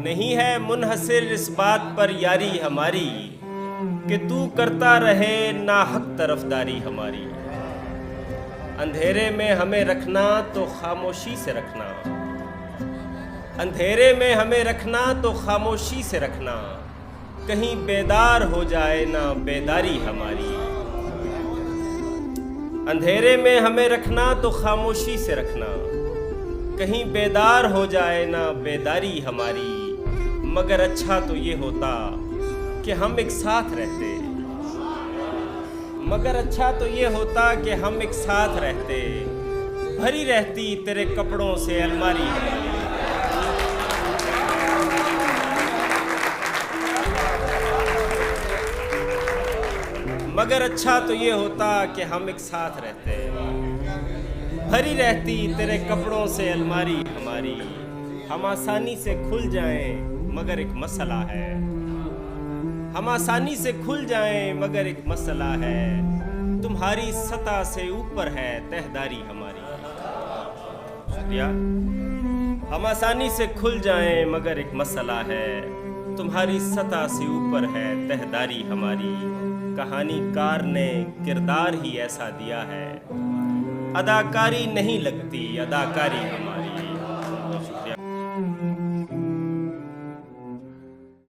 नहीं है मुनहसिर इस बात पर यारी हमारी कि तू करता रहे नाहक तरफदारी हमारी। अंधेरे में हमें रखना तो खामोशी से रखना, अंधेरे में हमें रखना तो खामोशी से रखना, कहीं बेदार हो जाए ना बेदारी हमारी। अंधेरे में हमें रखना तो खामोशी से रखना, कहीं बेदार हो जाए ना बेदारी हमारी। मगर अच्छा तो ये होता कि हम एक साथ रहते, मगर अच्छा तो ये होता कि हम एक साथ रहते, भरी रहती तेरे कपड़ों से अलमारी हमारी। मगर अच्छा तो ये होता कि हम एक साथ रहते, भरी रहती तेरे कपड़ों से अलमारी हमारी। हम आसानी से खुल जाएं मगर एक मसला है, हम आसानी से खुल जाएं मगर एक मसला है, तुम्हारी सतह से ऊपर है तहदारी हमारी। शुक्रिया। हम आसानी से खुल जाएं मगर एक मसला है, तुम्हारी सतह से ऊपर है तहदारी हमारी। कहानीकार ने किरदार ही ऐसा दिया है, अदाकारी नहीं लगती अदाकारी हमारी।